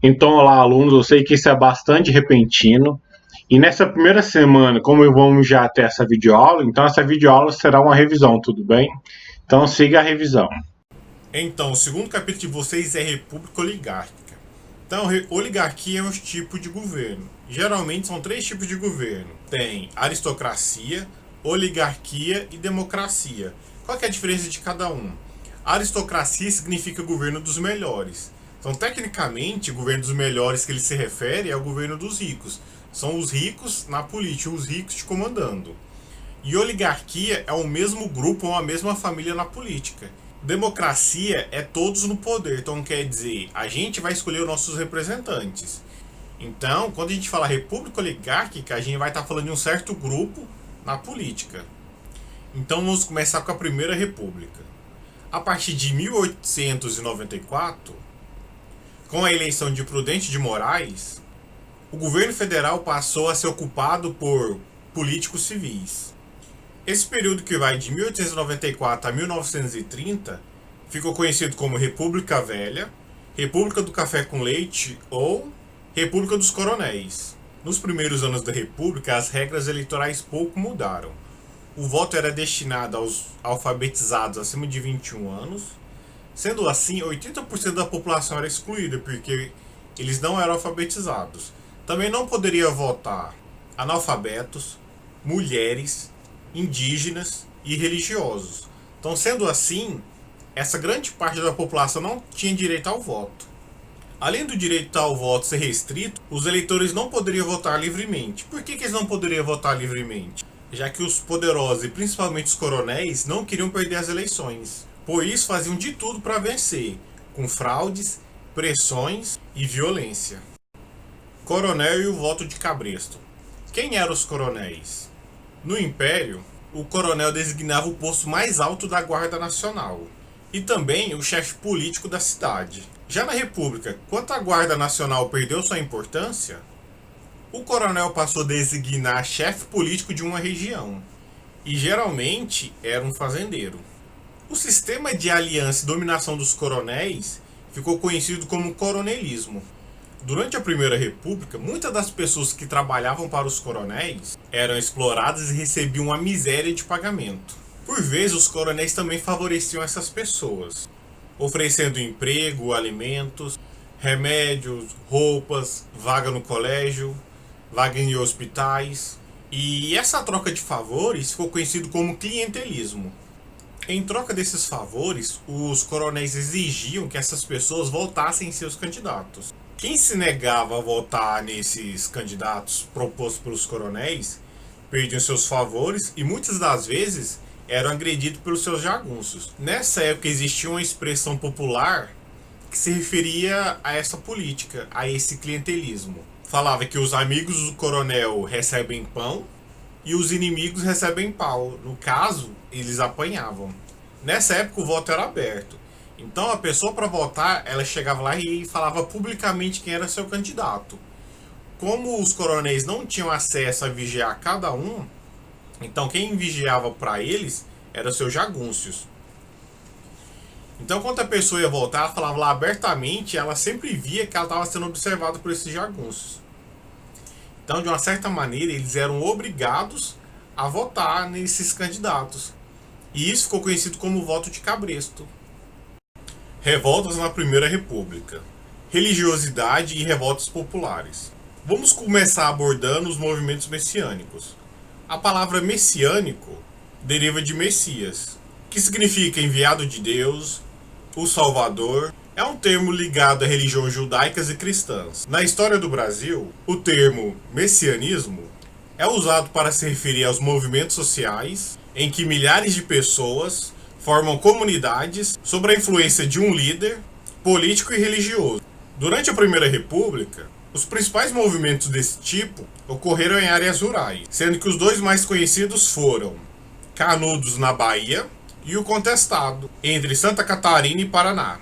Então, olá, alunos, eu sei que isso é bastante repentino. E nessa primeira semana, como vamos já ter essa videoaula, então essa videoaula será uma revisão, tudo bem? Então siga a revisão. Então, o segundo capítulo de vocês é República Oligárquica. Então, oligarquia é um tipo de governo. Geralmente são três tipos de governo. Tem aristocracia, oligarquia e democracia. Qual que é a diferença de cada um? A aristocracia significa governo dos melhores. Então, tecnicamente, o governo dos melhores que ele se refere é o governo dos ricos. São os ricos na política, os ricos te comandando. E oligarquia é o mesmo grupo ou a mesma família na política. Democracia é todos no poder, então quer dizer, a gente vai escolher os nossos representantes. Então, quando a gente fala república oligárquica, a gente vai estar falando de um certo grupo na política. Então vamos começar com a Primeira República. A partir de 1894, com a eleição de Prudente de Moraes, o governo federal passou a ser ocupado por políticos civis. Esse período que vai de 1894 a 1930 ficou conhecido como República Velha, República do Café com Leite ou República dos Coronéis. Nos primeiros anos da República, as regras eleitorais pouco mudaram. O voto era destinado aos alfabetizados acima de 21 anos. Sendo assim, 80% da população era excluída, porque eles não eram alfabetizados. Também não poderia votar analfabetos, mulheres, indígenas e religiosos. Então, sendo assim, essa grande parte da população não tinha direito ao voto. Além do direito ao voto ser restrito, os eleitores não poderiam votar livremente. Por que eles não poderiam votar livremente? Já que os poderosos, e principalmente os coronéis, não queriam perder as eleições. Por isso, faziam de tudo para vencer, com fraudes, pressões e violência. Coronel e o voto de cabresto. Quem eram os coronéis? No Império, o coronel designava o posto mais alto da Guarda Nacional e também o chefe político da cidade. Já na República, quando a Guarda Nacional perdeu sua importância, o coronel passou a designar chefe político de uma região e geralmente era um fazendeiro. O sistema de aliança e dominação dos coronéis ficou conhecido como coronelismo. Durante a Primeira República, muitas das pessoas que trabalhavam para os coronéis eram exploradas e recebiam uma miséria de pagamento. Por vezes, os coronéis também favoreciam essas pessoas, oferecendo emprego, alimentos, remédios, roupas, vaga no colégio, vaga em hospitais. E essa troca de favores ficou conhecido como clientelismo. Em troca desses favores, os coronéis exigiam que essas pessoas votassem em seus candidatos. Quem se negava a votar nesses candidatos propostos pelos coronéis perdiam seus favores e muitas das vezes eram agredidos pelos seus jagunços. Nessa época existia uma expressão popular que se referia a essa política, a esse clientelismo. Falava que os amigos do coronel recebem pão e os inimigos recebem pau. No caso, eles apanhavam. Nessa época o voto era aberto. Então a pessoa para votar, ela chegava lá e falava publicamente quem era seu candidato. Como os coronéis não tinham acesso a vigiar cada um, então quem vigiava para eles eram seus jagunços. Então quando a pessoa ia votar, ela falava lá abertamente, ela sempre via que ela estava sendo observada por esses jagunços. Então, de uma certa maneira, eles eram obrigados a votar nesses candidatos. E isso ficou conhecido como voto de cabresto. Revoltas na Primeira República. Religiosidade e revoltas populares. Vamos começar abordando os movimentos messiânicos. A palavra messiânico deriva de Messias, que significa enviado de Deus, o Salvador. É um termo ligado a religiões judaicas e cristãs. Na história do Brasil, o termo messianismo é usado para se referir aos movimentos sociais em que milhares de pessoas formam comunidades sob a influência de um líder político e religioso. Durante a Primeira República, os principais movimentos desse tipo ocorreram em áreas rurais, sendo que os dois mais conhecidos foram Canudos na Bahia e o Contestado, entre Santa Catarina e Paraná.